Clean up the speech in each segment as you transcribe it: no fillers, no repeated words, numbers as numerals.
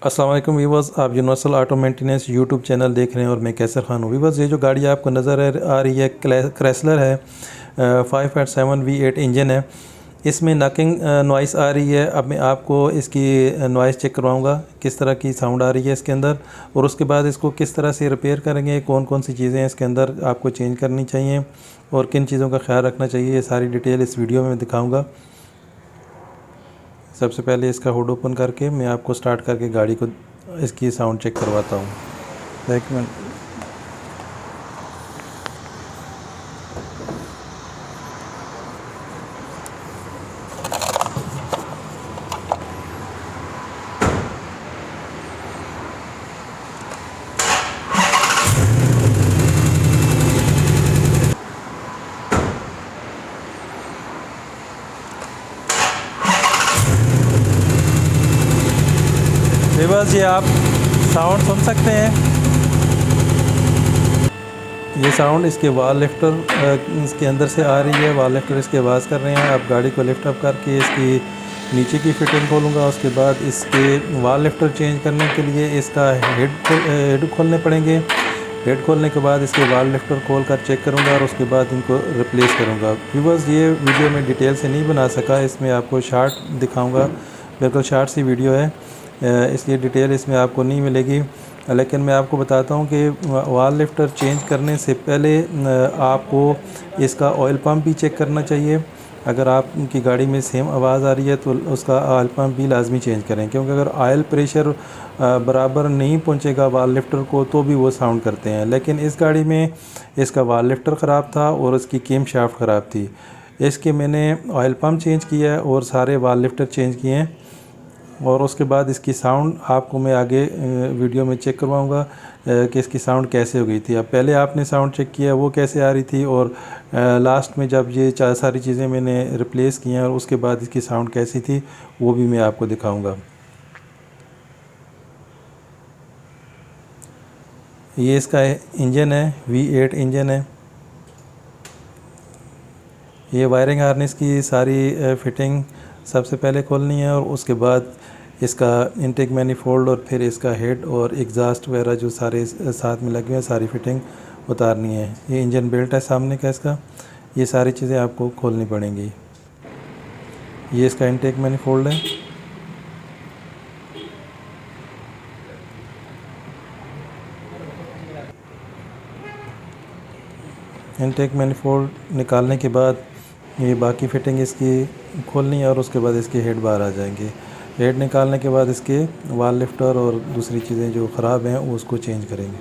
अस्सलाम वालेकुम व्यूवर्स, आप universal auto maintenance YouTube channel देख रहे हैं और मैं कैसर खान हूँ। व्यूवर्स, ये जो गाड़ी आपको नज़र आ रही है क्रेसलर है, 5.7 V8 इंजन है। इसमें नॉकिंग नॉइस आ रही है। अब मैं आपको इसकी नॉइस चेक करवाऊँगा, किस तरह की साउंड आ रही है इसके अंदर, और उसके बाद इसको किस तरह से रिपेयर करेंगे, कौन कौन सी चीज़ें इसके अंदर आपको चेंज करनी चाहिए और किन चीज़ों का ख्याल रखना चाहिए, ये सारी डिटेल इस वीडियो में दिखाऊँगा। सबसे पहले इसका हुड ओपन करके मैं आपको स्टार्ट करके गाड़ी को इसकी साउंड चेक करवाता हूँ। एक मिनट। व्यूअर्स, ये आप साउंड सुन सकते हैं। ये साउंड इसके वाल लिफ्टर इसके अंदर से आ रही है। वाल लिफ्टर इसके आवाज़ कर रहे हैं। आप गाड़ी को लिफ्ट अप करके इसकी नीचे की फिटिंग खोलूँगा। उसके बाद इसके वाल लिफ्टर चेंज करने के लिए इसका हेड खोलने पड़ेंगे। हेड खोलने के बाद इसके वाल लिफ्टर खोल कर चेक करूँगा और उसके बाद इनको रिप्लेस करूँगा। व्यूअर्स, ये वीडियो में डिटेल से नहीं बना सका, इसमें आपको शार्ट दिखाऊँगा। बिल्कुल शार्ट सी वीडियो है, इसलिए डिटेल इसमें आपको नहीं मिलेगी। लेकिन मैं आपको बताता हूँ कि वाल लिफ्टर चेंज करने से पहले आपको इसका ऑयल पंप भी चेक करना चाहिए। अगर आपकी गाड़ी में सेम आवाज़ आ रही है तो उसका ऑयल पंप भी लाजमी चेंज करें, क्योंकि अगर ऑयल प्रेशर बराबर नहीं पहुँचेगा वाल लिफ्टर को तो भी वो साउंड करते हैं। लेकिन इस गाड़ी में इसका वाल लिफ्टर ख़राब था और इसकी केम शाफ्ट ख़राब थी। इसके मैंने ऑयल पंप चेंज किया है और सारे वाल लिफ्टर चेंज किए हैं, और उसके बाद इसकी साउंड आपको मैं आगे वीडियो में चेक करवाऊँगा कि इसकी साउंड कैसे हो गई थी। अब पहले आपने साउंड चेक किया वो कैसे आ रही थी, और लास्ट में जब ये सारी चीज़ें मैंने रिप्लेस की हैं और उसके बाद इसकी साउंड कैसी थी वो भी मैं आपको दिखाऊँगा। ये इसका इंजन है, V8 इंजन है। ये वायरिंग हार्नेस की सारी फिटिंग सबसे पहले खोलनी है और उसके बाद इसका इनटेक मैनिफोल्ड और फिर इसका हेड और एग्ज़ास्ट वगैरह जो सारे साथ में लगे हुए हैं सारी फिटिंग उतारनी है। ये इंजन बेल्ट है सामने का इसका, ये सारी चीज़ें आपको खोलनी पड़ेंगी। ये इसका इनटेक मैनिफोल्ड है। इनटेक मैनिफोल्ड निकालने के बाद ये बाकी फिटिंग इसकी खोलनी है और उसके बाद इसके हेड बाहर आ जाएंगे। हेड निकालने के बाद इसके वाल लिफ्टर और दूसरी चीज़ें जो ख़राब हैं वो उसको चेंज करेंगे।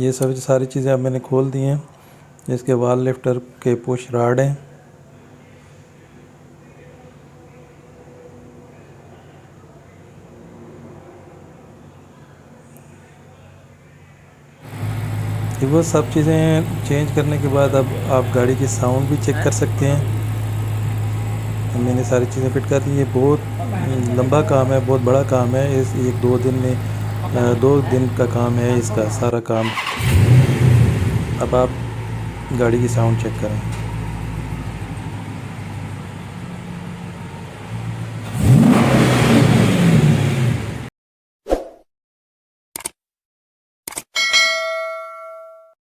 ये सब सारी चीज़ें अब मैंने खोल दी हैं। इसके वाल लिफ्टर के पुश राड हैं। वो सब चीज़ें चेंज करने के बाद अब आप गाड़ी की साउंड भी चेक कर सकते हैं। मैंने सारी चीज़ें फिट कर दी। ये बहुत लंबा काम है, बहुत बड़ा काम है। इस 1-2 दिन में 2 दिन का काम है इसका सारा काम। अब आप गाड़ी की साउंड चेक करें।